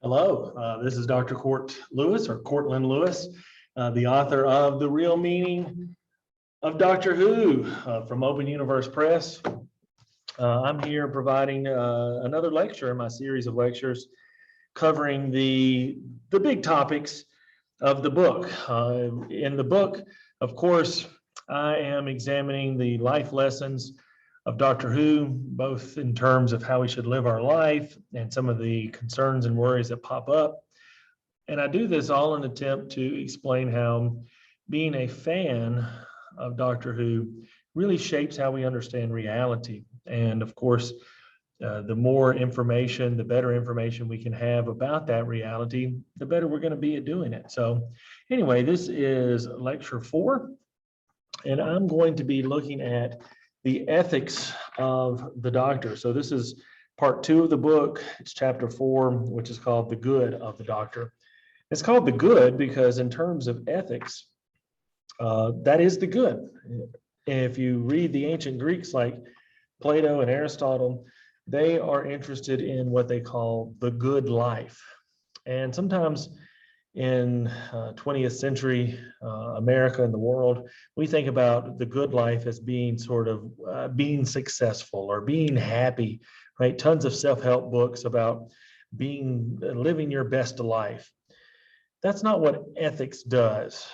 Hello, this is Dr. Court Lewis, or Cortland Lewis, the author of The Real Meaning of Doctor Who from Open Universe Press. I'm here providing another lecture in my series of lectures covering the big topics of the book. In the book, of course, I am examining the life lessons of Doctor Who, both in terms of how we should live our life and some of the concerns and worries that pop up. And I do this all in an attempt to explain how being a fan of Doctor Who really shapes how we understand reality. And of course, the more information, the better information we can have about that reality, the better we're going to be at doing it. So anyway, this is lecture 4, and I'm going to be looking at the ethics of the Doctor. So this is part 2 of the book. It's chapter 4, which is called The Good of the Doctor. It's called the good because in terms of ethics, that is the good. If you read the ancient Greeks like Plato and Aristotle, they are interested in what they call the good life. And sometimes in 20th century America and the world, we think about the good life as being sort of being successful or being happy, right? Tons of self-help books about living your best life. That's not what ethics does,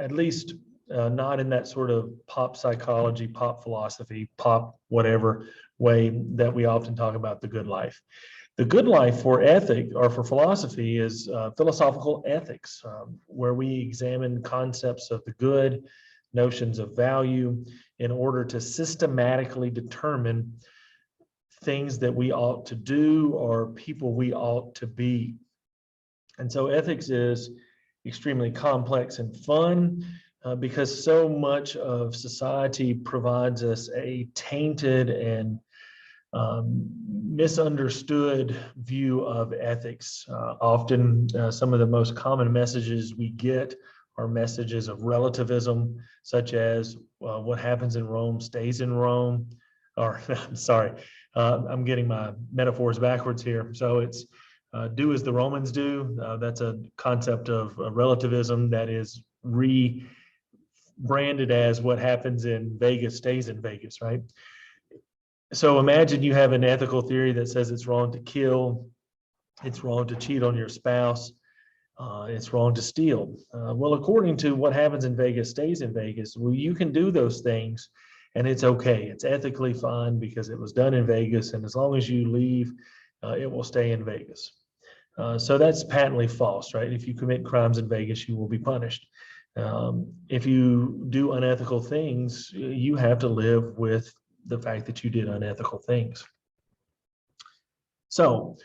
at least not in that sort of pop psychology, pop philosophy, pop whatever way that we often talk about the good life. The good life for ethic or for philosophy is philosophical ethics, where we examine concepts of the good, notions of value, in order to systematically determine things that we ought to do or people we ought to be. And so ethics is extremely complex and fun because so much of society provides us a tainted and misunderstood view of ethics. Often some of the most common messages we get are messages of relativism, such as what happens in Rome stays in Rome, or I'm sorry, I'm getting my metaphors backwards here. So it's do as the Romans do. That's a concept of relativism that is rebranded as what happens in Vegas stays in Vegas, right? So imagine you have an ethical theory that says it's wrong to kill, it's wrong to cheat on your spouse, it's wrong to steal. Well, according to what happens in Vegas stays in Vegas, well, you can do those things and it's okay. It's ethically fine because it was done in Vegas, and as long as you leave, it will stay in Vegas. So that's patently false, right? If you commit crimes in Vegas, you will be punished. If you do unethical things, you have to live with the fact that you did unethical things. So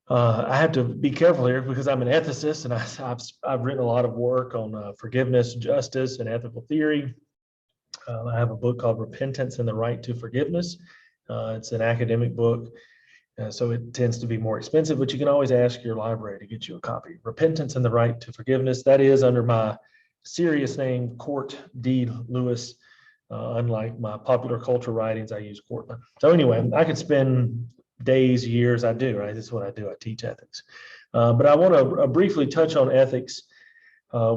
I have to be careful here because I'm an ethicist, and I've written a lot of work on forgiveness, justice, and ethical theory. I have a book called Repentance and the Right to Forgiveness. It's an academic book, so it tends to be more expensive, but you can always ask your library to get you a copy. Repentance and the Right to Forgiveness. That is under my serious name, Court D. Lewis. Unlike my popular culture writings, I use Cortland. So anyway, I could spend days, years, I do, right? This is what I do, I teach ethics. But I want to briefly touch on ethics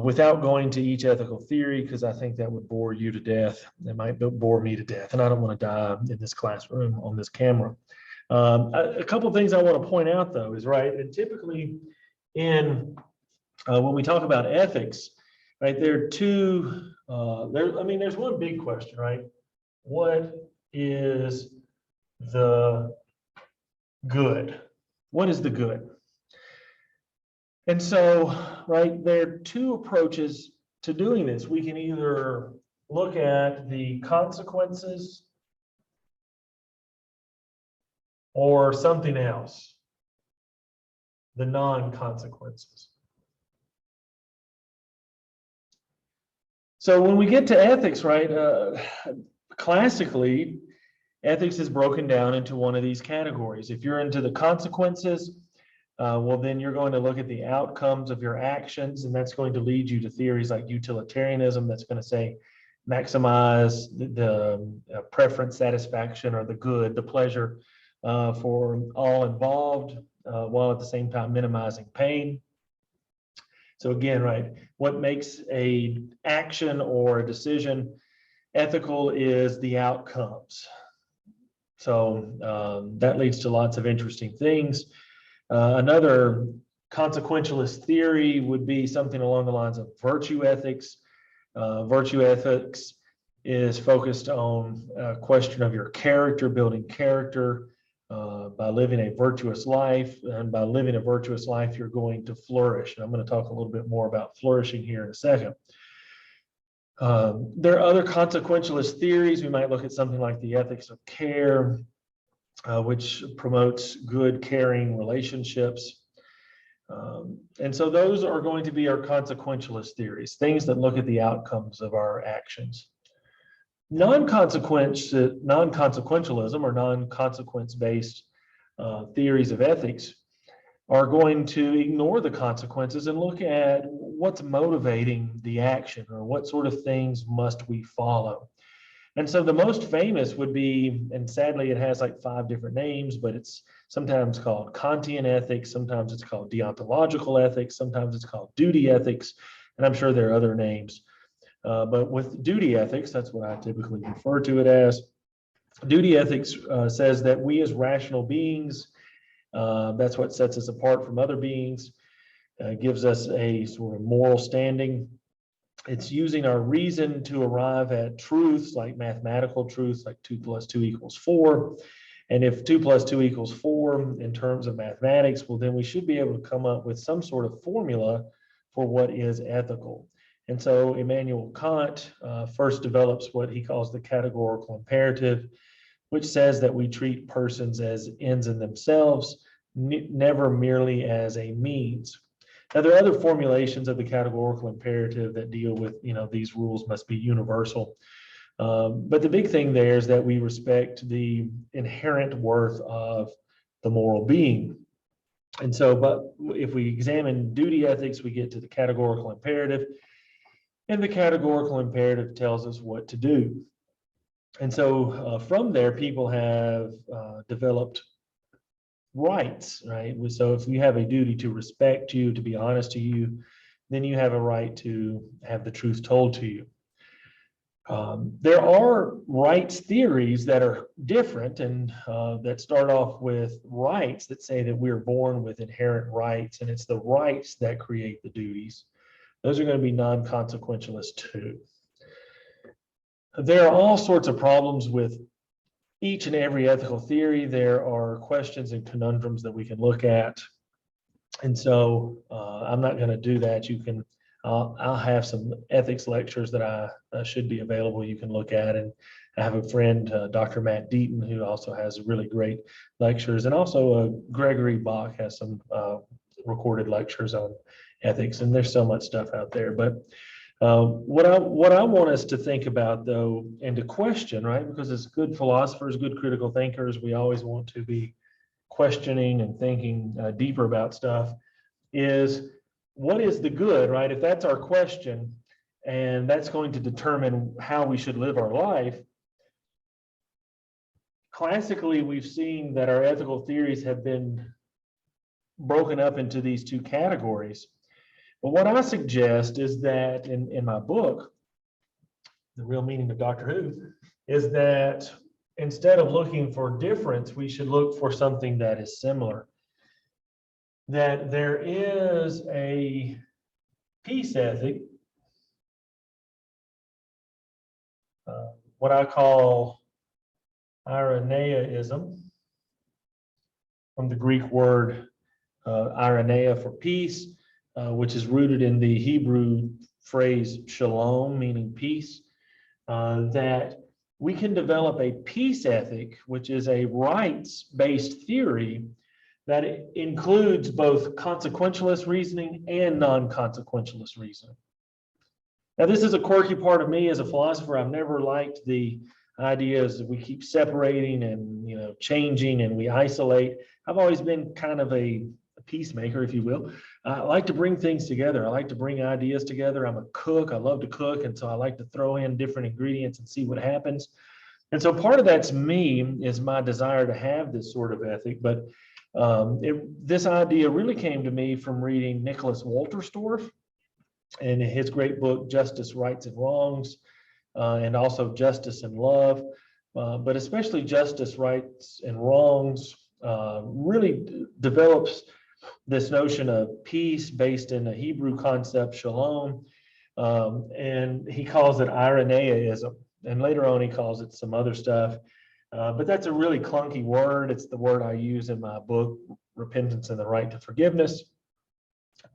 without going to each ethical theory, because I think that would bore you to death. It might bore me to death, and I don't want to die in this classroom on this camera. A couple of things I want to point out, though, is right, and typically in when we talk about ethics, right, there are two, there's one big question, right? What is the good? What is the good? And so, right, there are two approaches to doing this. We can either look at the consequences or something else, the non-consequences. So when we get to ethics, right, classically, ethics is broken down into one of these categories. If you're into the consequences, well, then you're going to look at the outcomes of your actions, and that's going to lead you to theories like utilitarianism that's going to say maximize the preference, satisfaction, or the good, the pleasure for all involved, while at the same time minimizing pain. So again, right, what makes a action or a decision ethical is the outcomes. So that leads to lots of interesting things. Another consequentialist theory would be something along the lines of virtue ethics. Virtue ethics is focused on a question of your character, building character by living a virtuous life. And by living a virtuous life, you're going to flourish. And I'm going to talk a little bit more about flourishing here in a second. There are other consequentialist theories. We might look at something like the ethics of care, which promotes good, caring relationships. And so those are going to be our consequentialist theories, things that look at the outcomes of our actions. Non-consequentialism or non-consequence-based theories of ethics are going to ignore the consequences and look at what's motivating the action, or what sort of things must we follow. And so the most famous would be, and sadly it has like 5 different names, but it's sometimes called Kantian ethics, sometimes it's called deontological ethics, sometimes it's called duty ethics, and I'm sure there are other names. But with duty ethics, that's what I typically refer to it as. Duty ethics says that we as rational beings, that's what sets us apart from other beings, gives us a sort of moral standing. It's using our reason to arrive at truths like mathematical truths, like 2 + 2 = 4. And if 2 + 2 = 4 in terms of mathematics, well, then we should be able to come up with some sort of formula for what is ethical. And so Immanuel Kant first develops what he calls the categorical imperative, which says that we treat persons as ends in themselves, never merely as a means. Now, there are other formulations of the categorical imperative that deal with, these rules must be universal. But the big thing there is that we respect the inherent worth of the moral being. And so, but if we examine duty ethics, we get to the categorical imperative. And the categorical imperative tells us what to do. And so from there, people have developed rights, right? So if you have a duty to respect you, to be honest to you, then you have a right to have the truth told to you. There are rights theories that are different and that start off with rights that say that we're born with inherent rights, and it's the rights that create the duties. Those are going to be non-consequentialist too. There are all sorts of problems with each and every ethical theory. There are questions and conundrums that we can look at. And so I'm not going to do that. I'll have some ethics lectures that should be available you can look at. And I have a friend, Dr. Matt Deaton, who also has really great lectures. And also Gregory Bach has some recorded lectures on ethics, and there's so much stuff out there. But what I want us to think about, though, and to question, right, because as good philosophers, good critical thinkers, we always want to be questioning and thinking deeper about stuff, is what is the good, right? If that's our question, and that's going to determine how we should live our life, classically, we've seen that our ethical theories have been broken up into these 2 categories. But what I suggest is that in my book, The Real Meaning of Doctor Who, is that instead of looking for difference, we should look for something that is similar. That there is a peace ethic, what I call Irenaeism, from the Greek word Irenaea for peace, which is rooted in the Hebrew phrase shalom, meaning peace, that we can develop a peace ethic, which is a rights-based theory that includes both consequentialist reasoning and non-consequentialist reasoning. Now, this is a quirky part of me as a philosopher. I've never liked the ideas that we keep separating and changing and we isolate. I've always been kind of a peacemaker, if you will. I like to bring things together. I like to bring ideas together. I'm a cook. I love to cook. And so I like to throw in different ingredients and see what happens. And so part of that's me is my desire to have this sort of ethic, but this idea really came to me from reading Nicholas Wolterstorff and his great book, Justice, Rights, and Wrongs, and also Justice and Love, but especially Justice, Rights, and Wrongs really develops this notion of peace based in the Hebrew concept shalom, and he calls it Irenaeism. And later on, he calls it some other stuff. But that's a really clunky word. It's the word I use in my book, Repentance and the Right to Forgiveness.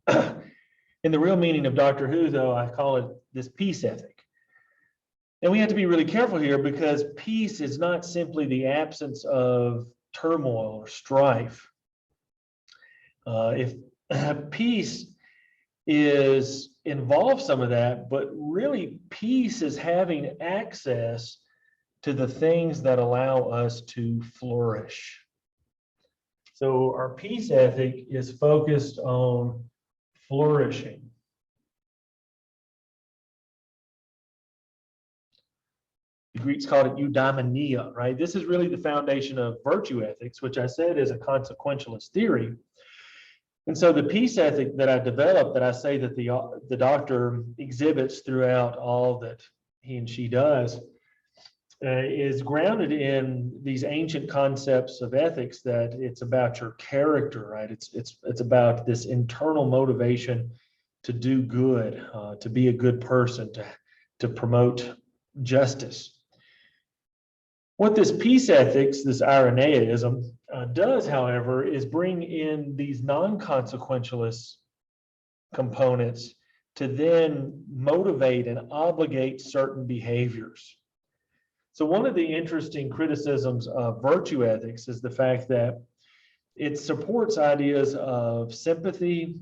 In the real meaning of Doctor Who, though, I call it this peace ethic. And we have to be really careful here because peace is not simply the absence of turmoil or strife. If peace involves some of that, but really peace is having access to the things that allow us to flourish. So our peace ethic is focused on flourishing. The Greeks called it eudaimonia, right? This is really the foundation of virtue ethics, which I said is a consequentialist theory. And so the peace ethic that I developed, that I say that the doctor exhibits throughout all that he and she does, is grounded in these ancient concepts of ethics, that it's about your character, right? It's about this internal motivation to do good, to be a good person, to promote justice. What this peace ethics, this Irenaeism, does, however, is bring in these non-consequentialist components to then motivate and obligate certain behaviors. So one of the interesting criticisms of virtue ethics is the fact that it supports ideas of sympathy,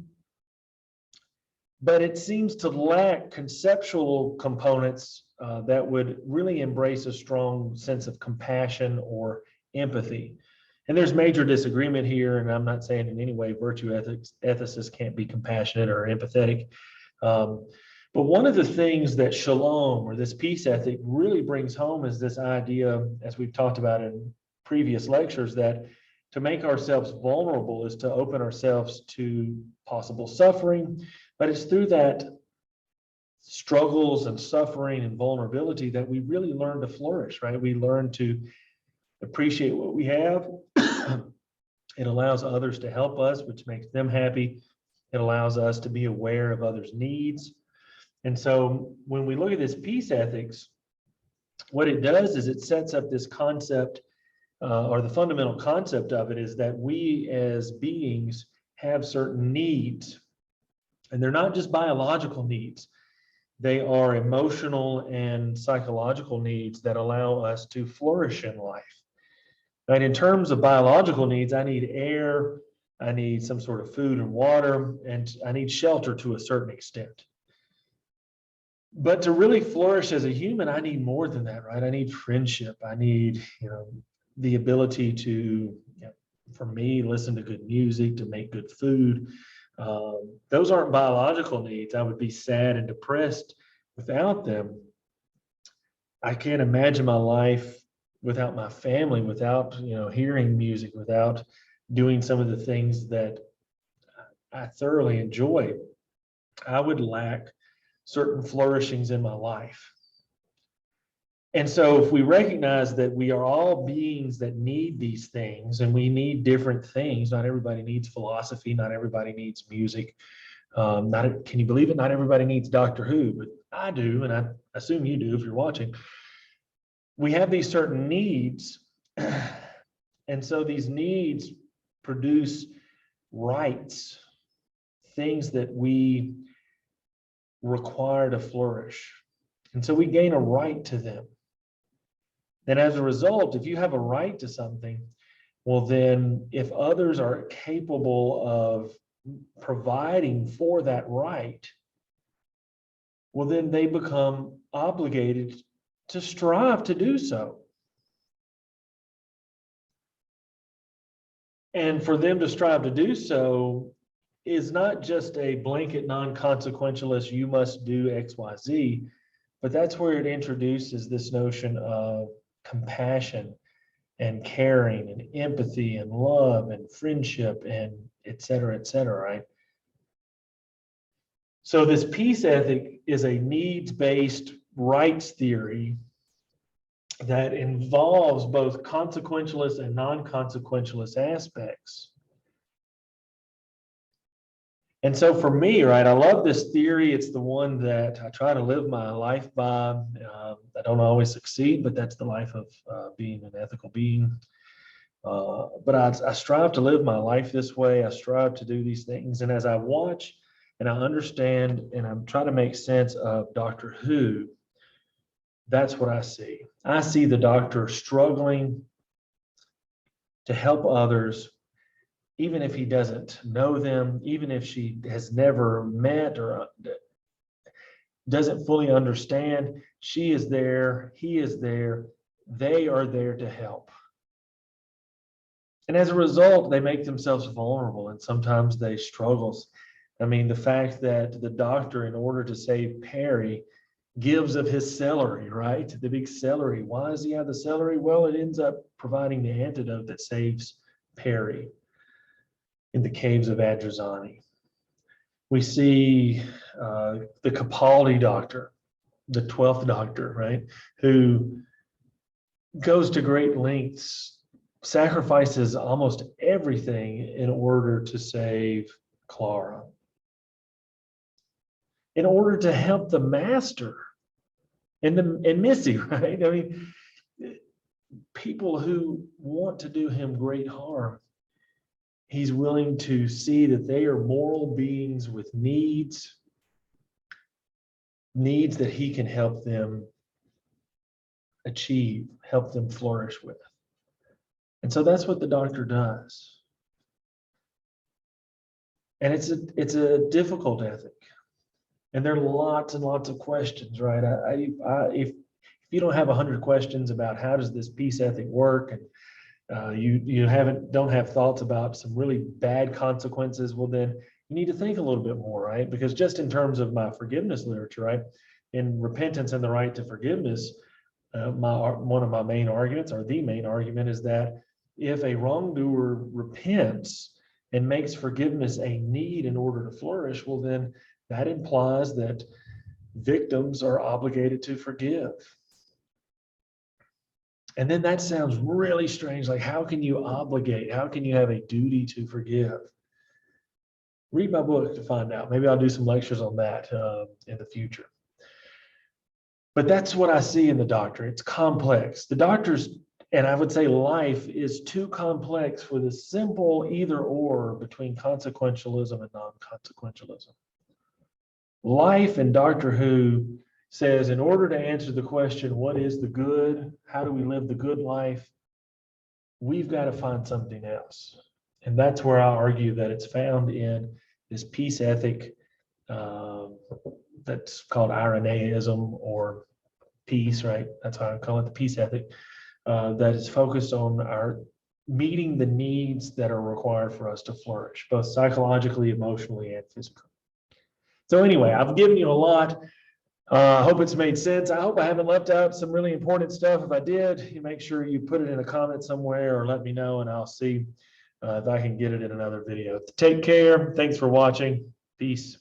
but it seems to lack conceptual components that would really embrace a strong sense of compassion or empathy. And there's major disagreement here, and I'm not saying in any way virtue ethicists can't be compassionate or empathetic. But one of the things that shalom, or this peace ethic, really brings home is this idea, as we've talked about in previous lectures, that to make ourselves vulnerable is to open ourselves to possible suffering, but it's through that struggles and suffering and vulnerability that we really learn to flourish, right? We learn to appreciate what we have. It allows others to help us, which makes them happy. It allows us to be aware of others' needs. And so when we look at this peace ethics, what it does is it sets up this concept, or the fundamental concept of it is that we as beings have certain needs, and they're not just biological needs. They are emotional and psychological needs that allow us to flourish in life. Right? In terms of biological needs, I need air, I need some sort of food and water, and I need shelter to a certain extent. But to really flourish as a human, I need more than that, right? I need friendship. I need, the ability to, for me, listen to good music, to make good food. Those aren't biological needs. I would be sad and depressed without them. I can't imagine my life without my family, without, hearing music, without doing some of the things that I thoroughly enjoy. I would lack certain flourishings in my life. And so if we recognize that we are all beings that need these things, and we need different things, not everybody needs philosophy, not everybody needs music. Can you believe it? Not everybody needs Doctor Who, but I do, and I assume you do if you're watching. We have these certain needs, and so these needs produce rights, things that we require to flourish. And so we gain a right to them. Then as a result, if you have a right to something, well then if others are capable of providing for that right, well then they become obligated to strive to do so. And for them to strive to do so is not just a blanket non-consequentialist, you must do X, Y, Z, but that's where it introduces this notion of compassion and caring and empathy and love and friendship and et cetera, right? So this peace ethic is a needs-based rights theory that involves both consequentialist and non-consequentialist aspects. And so for me, right, I love this theory. It's the one that I try to live my life by. I don't always succeed, but that's the life of being an ethical being. But I strive to live my life this way. I strive to do these things. And as I watch and I understand and I'm trying to make sense of Doctor Who, that's what I see. I see the doctor struggling to help others, even if he doesn't know them, even if she has never met or doesn't fully understand. She is there, he is there, they are there to help. And as a result, they make themselves vulnerable and sometimes they struggle. I mean, the fact that the doctor, in order to save Perry, gives of his celery, right? The big celery. Why does he have the celery? Well, it ends up providing the antidote that saves Perry in the caves of Adrazani. We see the Capaldi doctor, the 12th doctor, right? Who goes to great lengths, sacrifices almost everything in order to save Clara, in order to help the master and Missy, right? I mean, people who want to do him great harm, he's willing to see that they are moral beings with needs that he can help them achieve, help them flourish with. And so that's what the doctor does. And it's a difficult ethic. And there are lots and lots of questions, right? If you don't have 100 questions about how does this peace ethic work, and you don't have thoughts about some really bad consequences, well, then you need to think a little bit more, right? Because just in terms of my forgiveness literature, right, in Repentance and the Right to Forgiveness, one of my main arguments, or the main argument, is that if a wrongdoer repents and makes forgiveness a need in order to flourish, well, then that implies that victims are obligated to forgive. And then that sounds really strange. Like, how can you obligate? How can you have a duty to forgive? Read my book to find out. Maybe I'll do some lectures on that in the future. But that's what I see in the doctor. It's complex. The doctor's, and I would say life, is too complex for the simple either or between consequentialism and non-consequentialism. Life in Doctor Who says, in order to answer the question, what is the good? How do we live the good life? We've got to find something else. And that's where I argue that it's found in this peace ethic that's called Irenaeism, or peace, right? That's why I call it the peace ethic, that is focused on our meeting the needs that are required for us to flourish, both psychologically, emotionally, and physically. So anyway, I've given you a lot. I hope it's made sense. I hope I haven't left out some really important stuff. If I did, you make sure you put it in a comment somewhere or let me know, and I'll see if I can get it in another video. Take care. Thanks for watching. Peace.